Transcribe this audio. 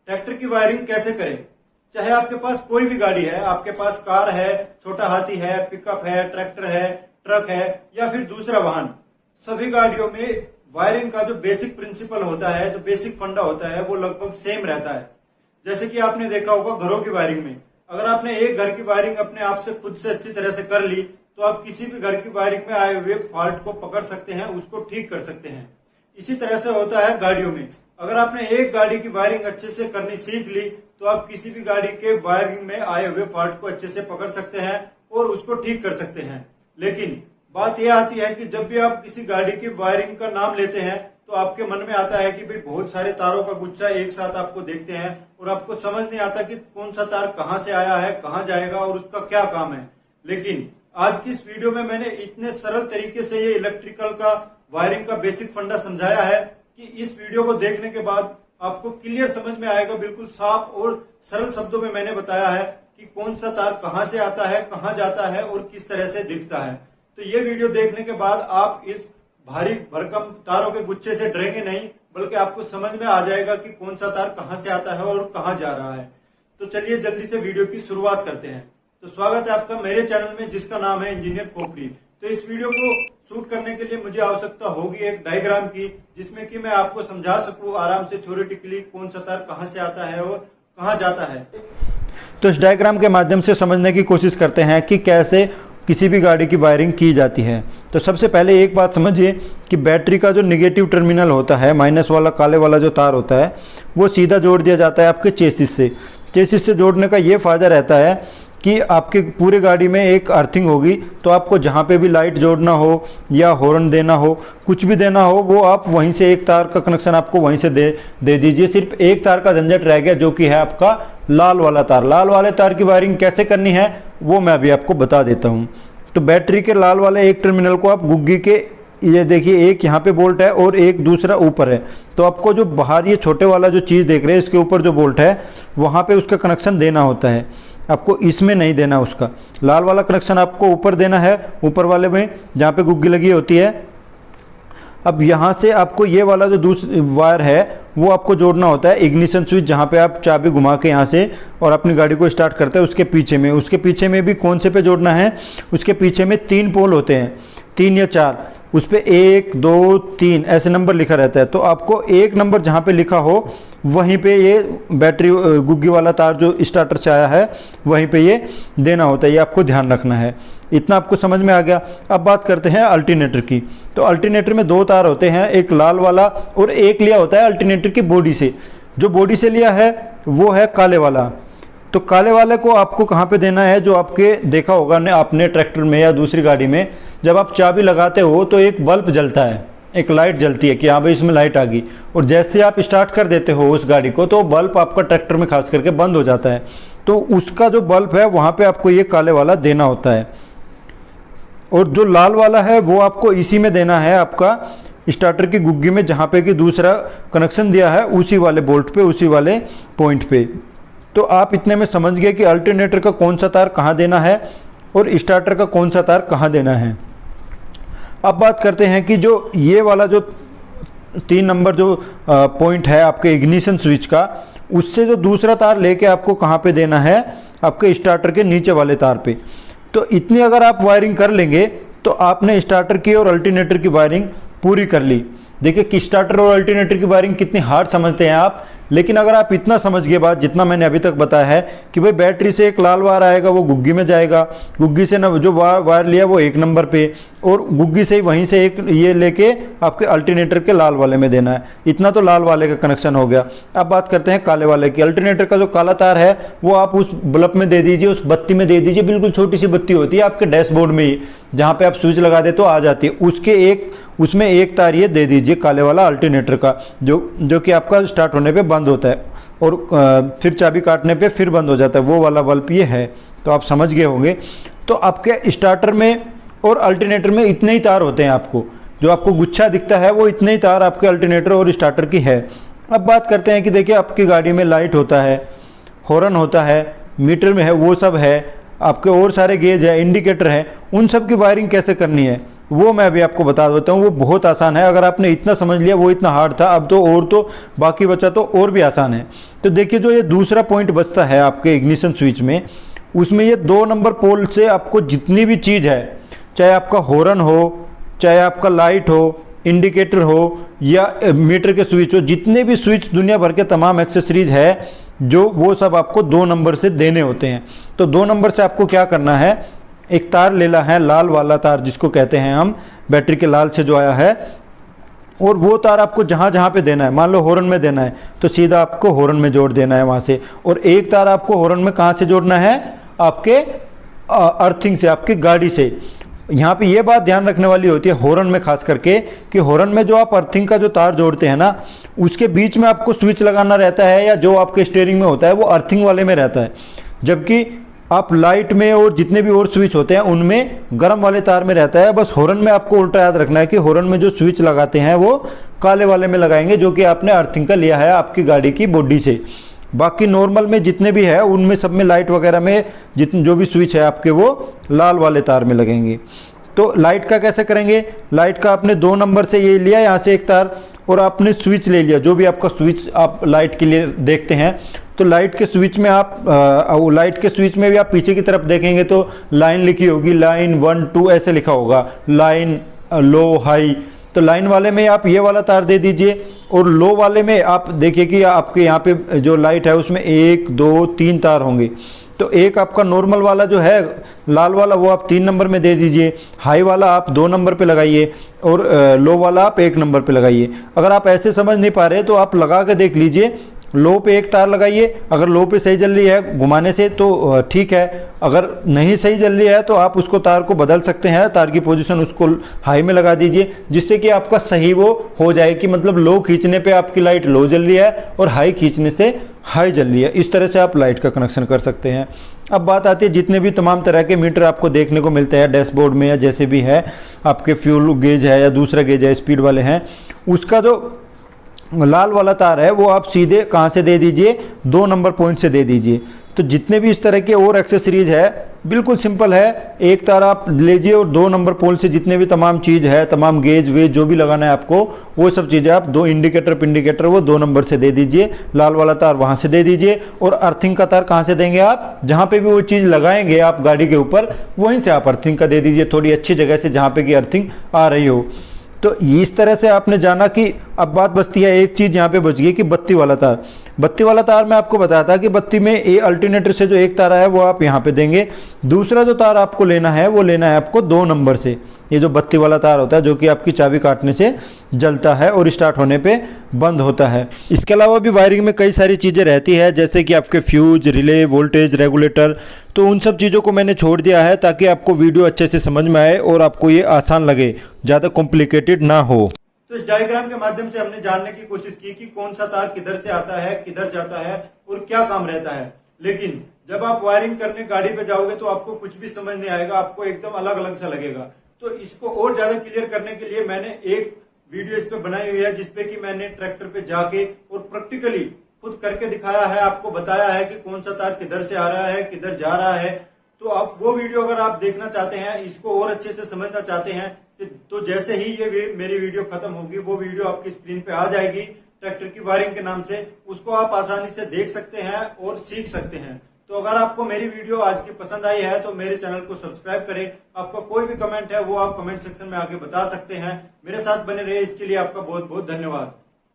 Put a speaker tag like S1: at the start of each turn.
S1: Tractor की wiring कैसे करें। चाहे आपके पास कोई भी गाड़ी है, आपके पास कार है, छोटा हाथी है, पिकअप है, ट्रैक्टर है, ट्रक है या फिर दूसरा वाहन, सभी गाड़ियों में वायरिंग का जो बेसिक प्रिंसिपल होता है, जो बेसिक फंडा होता है, वो लगभग सेम रहता है। जैसे कि आपने देखा होगा घरों की वायरिंग में, अगर आपने एक घर की वायरिंग अपने आप से खुद से अच्छी तरह से कर ली तो आप किसी भी घर की वायरिंग में आए हुए फॉल्ट को पकड़ सकते हैं, उसको ठीक कर सकते हैं। इसी तरह से होता है गाड़ियों में, अगर आपने एक गाड़ी की वायरिंग अच्छे से करनी सीख ली तो आप किसी भी गाड़ी के वायरिंग में आए हुए फॉल्ट को अच्छे से पकड़ सकते हैं और उसको ठीक कर सकते हैं। लेकिन बात यह आती है कि जब भी आप किसी गाड़ी की वायरिंग का नाम लेते हैं तो आपके मन में आता है कि भाई बहुत सारे तारों का गुच्छा एक साथ आपको देखते हैं और आपको समझ नहीं आता कि कौन सा तार कहां से आया है, कहां जाएगा और उसका क्या काम है। लेकिन आज की इस वीडियो में मैंने इतने सरल तरीके से ये इलेक्ट्रिकल का वायरिंग का बेसिक फंडा समझाया है कि इस वीडियो को देखने के बाद आपको क्लियर समझ में आएगा। बिल्कुल साफ और सरल शब्दों में मैंने बताया है कि कौन सा तार कहां से आता है, कहां जाता है और किस तरह से दिखता है। तो ये वीडियो देखने के बाद आप इस भारी भरकम तारों के गुच्छे से डरेंगे नहीं, बल्कि आपको समझ में आ जाएगा कि कौन सा तार कहां से आता है और कहां जा रहा है। तो चलिए जल्दी से वीडियो की शुरुआत करते हैं। तो स्वागत है आपका मेरे चैनल में जिसका नाम है इंजीनियर खोपड़ी। तो इस वीडियो को शूट करने के लिए मुझे आवश्यकता होगी एक डायग्राम की, जिसमें कि मैं आपको समझा सकूं आराम से थ्योरेटिकली कौन सा तार कहां से आता है और कहां जाता है।
S2: तो इस डायग्राम के माध्यम से समझने की कोशिश करते हैं कि कैसे किसी भी गाड़ी की वायरिंग की जाती है। तो सबसे पहले एक बात समझिए कि बैटरी का जो निगेटिव टर्मिनल होता है, माइनस वाला काले वाला जो तार होता है, वो सीधा जोड़ दिया जाता है आपके चेसिस से। चेसिस से जोड़ने का ये फ़ायदा रहता है कि आपके पूरे गाड़ी में एक अर्थिंग होगी, तो आपको जहाँ पे भी लाइट जोड़ना हो या हॉर्न देना हो, कुछ भी देना हो, वो आप वहीं से एक तार का कनेक्शन आपको वहीं से दे दीजिए। सिर्फ एक तार का झंझट रह गया, जो कि है आपका लाल वाला तार। लाल वाले तार की वायरिंग कैसे करनी है वो मैं अभी आपको बता देता हूँ। तो बैटरी के लाल वाले एक टर्मिनल को आप गुग्गी के, ये देखिए एक यहाँ पे बोल्ट है और एक दूसरा ऊपर है, तो आपको जो बाहर ये छोटे वाला जो चीज़ देख रहे हैं इसके ऊपर जो बोल्ट है वहाँ पे उसका कनेक्शन देना होता है। आपको इसमें नहीं देना, उसका लाल वाला कनेक्शन आपको ऊपर देना है, ऊपर वाले में जहाँ पे गुग्गी लगी होती है। अब यहाँ से आपको ये वाला जो दूसरी वायर है वो आपको जोड़ना होता है इग्निशन स्विच, जहाँ पे आप चाबी घुमा के यहाँ से और अपनी गाड़ी को स्टार्ट करते हैं उसके पीछे में। उसके पीछे में भी कौन से पे जोड़ना है, उसके पीछे में 3 पोल होते हैं, 3 या 4, उस पर 1 2 3 ऐसे नंबर लिखा रहता है। तो आपको एक नंबर जहाँ पे लिखा हो वहीं पे ये बैटरी गुग्गी वाला तार जो स्टार्टर से आया है वहीं पे ये देना होता है, ये आपको ध्यान रखना है। इतना आपको समझ में आ गया। अब बात करते हैं अल्टरनेटर की। तो अल्टरनेटर में 2 तार होते हैं, एक लाल वाला और एक लिया होता है अल्टरनेटर की बॉडी से। जो बॉडी से लिया है वो है काले वाला। तो काले वाले को आपको कहाँ पे देना है, जो आपके देखा होगा ने आपने ट्रैक्टर में या दूसरी गाड़ी में, जब आप चाबी लगाते हो तो एक बल्ब जलता है, एक लाइट जलती है कि हाँ भाई इसमें लाइट आ गई, और जैसे आप स्टार्ट कर देते हो उस गाड़ी को तो बल्ब आपका ट्रैक्टर में खास करके बंद हो जाता है। तो उसका जो बल्ब है वहाँ पे आपको ये काले वाला देना होता है, और जो लाल वाला है वो आपको इसी में देना है, आपका स्टार्टर की गुग्गी में, जहाँ पे कि दूसरा कनेक्शन दिया है उसी वाले बोल्ट पे, उसी वाले पॉइंट पे। तो आप इतने में समझ गए कि अल्टरनेटर का कौन सा तार कहाँ देना है और स्टार्टर का कौन सा तार कहाँ देना है। अब बात करते हैं कि जो ये वाला जो 3 नंबर जो पॉइंट है आपके इग्निशन स्विच का, उससे जो दूसरा तार लेके आपको कहाँ पे देना है, आपके स्टार्टर के नीचे वाले तार पे। तो इतनी अगर आप वायरिंग कर लेंगे तो आपने स्टार्टर की और अल्टरनेटर की वायरिंग पूरी कर ली। देखिए कि स्टार्टर और अल्टरनेटर की वायरिंग कितनी हार्ड समझते हैं आप, लेकिन अगर आप इतना समझ गए बात जितना मैंने अभी तक बताया है कि भाई बैटरी से एक लाल वायर आएगा वो गुग्गी में जाएगा, गुग्गी से न जो वायर लिया वो 1 नंबर पे, और गुग्गी से ही वहीं से एक ये लेके आपके अल्टरनेटर के लाल वाले में देना है। इतना तो लाल वाले का कनेक्शन हो गया। अब बात करते हैं काले वाले की। अल्टरनेटर का जो काला तार है वो आप उस बल्ब में दे दीजिए, उस बत्ती में दे दीजिए। बिल्कुल छोटी सी बत्ती होती है आपके डैशबोर्ड में ही, जहाँ पे आप स्विच लगा दे तो आ जाती है, उसमें एक तार ये दे दीजिए काले वाला अल्टरनेटर का, जो कि आपका स्टार्ट होने पे बंद होता है और फिर चाबी काटने पे फिर बंद हो जाता है, वो वाला बल्ब ये है। तो आप समझ गए होंगे। तो आपके स्टार्टर में और अल्टरनेटर में इतने ही तार होते हैं, आपको जो आपको गुच्छा दिखता है वो इतने ही तार आपके अल्टरनेटर और स्टार्टर की है। अब बात करते हैं कि देखिए आपकी गाड़ी में लाइट होता है, हॉर्न होता है, मीटर में है, वो सब है, आपके और सारे गेज है, इंडिकेटर है, उन सब की वायरिंग कैसे करनी है वो मैं अभी आपको बता देता हूँ। वो बहुत आसान है, अगर आपने इतना समझ लिया वो इतना हार्ड था, अब तो और तो बाकी बचा तो और भी आसान है। तो देखिए जो ये दूसरा पॉइंट बचता है आपके इग्निशन स्विच में, उसमें ये 2 नंबर पोल से आपको जितनी भी चीज़ है, चाहे आपका हॉर्न हो, चाहे आपका लाइट हो, इंडिकेटर हो या मीटर के स्विच हो, जितने भी स्विच दुनिया भर के तमाम एक्सेसरीज है जो, वो सब आपको 2 नंबर से देने होते हैं। तो 2 नंबर से आपको क्या करना है, एक तार लेना है, लाल वाला तार जिसको कहते हैं हम, बैटरी के लाल से जो आया है, और वो तार आपको जहाँ जहाँ पे देना है, मान लो हॉर्न में देना है तो सीधा आपको हॉर्न में जोड़ देना है वहाँ से। और एक तार आपको हॉर्न में कहाँ से जोड़ना है, आपके अर्थिंग से, आपकी गाड़ी से। यहाँ पे ये बात ध्यान रखने वाली होती है हॉर्न में खास करके, कि हॉर्न में जो आप अर्थिंग का जो तार जोड़ते हैं ना, उसके बीच में आपको स्विच लगाना रहता है, या जो आपके स्टीयरिंग में होता है वो अर्थिंग वाले में रहता है, जबकि आप लाइट में और जितने भी और स्विच होते हैं उनमें गर्म वाले तार में रहता है। बस हॉर्न में आपको उल्टा याद रखना है कि हॉर्न में जो स्विच लगाते हैं वो काले वाले में लगाएंगे, जो कि आपने अर्थिंग का लिया है आपकी गाड़ी की बॉडी से। बाकी नॉर्मल में जितने भी है उनमें सब में लाइट वगैरह में जितने जो भी स्विच है आपके वो लाल वाले तार में लगेंगे। तो लाइट का कैसे करेंगे, लाइट का आपने 2 नंबर से ये लिया यहाँ से एक तार, और आपने स्विच ले लिया, जो भी आपका स्विच आप लाइट के लिए देखते हैं। तो लाइट के स्विच में आप लाइट के स्विच में भी आप पीछे की तरफ देखेंगे तो लाइन लिखी होगी, लाइन 1 2 ऐसे लिखा होगा, लाइन लो हाई। तो लाइन वाले में आप ये वाला तार दे दीजिए, और लो वाले में आप देखिए कि आपके यहाँ पे जो लाइट है उसमें 1 2 3 तार होंगे। तो एक आपका नॉर्मल वाला जो है लाल वाला वो आप 3 नंबर में दे दीजिए, हाई वाला आप 2 नंबर पे लगाइए, और लो वाला आप 1 नंबर पे लगाइए। अगर आप ऐसे समझ नहीं पा रहे तो आप लगा के देख लीजिए, लो पे एक तार लगाइए, अगर लो पे सही जल रही है घुमाने से तो ठीक है, अगर नहीं सही जल रही है तो आप उसको तार को बदल सकते हैं, तार की पोजीशन उसको हाई में लगा दीजिए, जिससे कि आपका सही वो हो जाए, कि मतलब लो खींचने पे आपकी लाइट लो जल रही है और हाई खींचने से हाई जल रही है। इस तरह से आप लाइट का कनेक्शन कर सकते हैं। अब बात आती है जितने भी तमाम तरह के मीटर आपको देखने को मिलते हैं डैशबोर्ड में, या जैसे भी है आपके फ्यूल गेज है या दूसरा गेज है स्पीड वाले हैं, उसका जो लाल वाला तार है वो आप सीधे कहाँ से दे दीजिए, 2 नंबर पॉइंट से दे दीजिए। तो जितने भी इस तरह के और एक्सेसरीज है बिल्कुल सिंपल है, एक तार आप लीजिए और 2 नंबर पोल से जितने भी तमाम चीज़ है, तमाम गेज वेज जो भी लगाना है आपको, वो सब चीज़ें आप 2 इंडिकेटर पिंडिकेटर वो 2 नंबर से दे दीजिए, लाल वाला तार वहाँ से दे दीजिए। और अर्थिंग का तार कहाँ से देंगे आप, जहाँ पे भी वो चीज़ लगाएंगे आप गाड़ी के ऊपर वहीं से आप अर्थिंग का दे दीजिए, थोड़ी अच्छी जगह से जहाँ पे कि अर्थिंग आ रही हो। तो इस तरह से आपने जाना कि अब बात बचती है एक चीज़ यहाँ पे बच गई कि बत्ती वाला तार। बत्ती वाला तार मैं आपको बताया था कि बत्ती में ए अल्टरनेटर से जो एक तार है वो आप यहाँ पे देंगे, दूसरा जो तार आपको लेना है वो लेना है आपको 2 नंबर से। ये जो बत्ती वाला तार होता है जो कि आपकी चाबी काटने से जलता है और स्टार्ट होने पे बंद होता है। इसके अलावा भी वायरिंग में कई सारी चीज़ें रहती है, जैसे कि आपके फ्यूज, रिले, वोल्टेज रेगुलेटर। तो उन सब चीज़ों को मैंने छोड़ दिया है ताकि आपको वीडियो अच्छे से समझ में आए और आपको ये आसान लगे, ज़्यादा कॉम्प्लिकेटेड ना हो।
S1: तो इस डायग्राम के माध्यम से हमने जानने की कोशिश की कि कौन सा तार किधर से आता है, किधर जाता है और क्या काम रहता है। लेकिन जब आप वायरिंग करने गाड़ी पे जाओगे तो आपको कुछ भी समझ नहीं आएगा, आपको एकदम अलग अलग सा लगेगा। तो इसको और ज्यादा क्लियर करने के लिए मैंने एक वीडियो इस पे बनाई हुई है, जिसपे कि मैंने ट्रैक्टर पे जाके और प्रैक्टिकली खुद करके दिखाया है, आपको बताया है कि कौन सा तार किधर से आ रहा है, किधर जा रहा है। तो आप वो वीडियो अगर आप देखना चाहते हैं, इसको और अच्छे से समझना चाहते हैं, तो जैसे ही ये मेरी वीडियो खत्म होगी वो वीडियो आपकी स्क्रीन पे आ जाएगी ट्रैक्टर की वायरिंग के नाम से, उसको आप आसानी से देख सकते हैं और सीख सकते हैं। तो अगर आपको मेरी वीडियो आज की पसंद आई है तो मेरे चैनल को सब्सक्राइब करें। आपका कोई भी कमेंट है वो आप कमेंट सेक्शन में आके बता सकते हैं। मेरे साथ बने रहे, इसके लिए आपका बहुत बहुत धन्यवाद।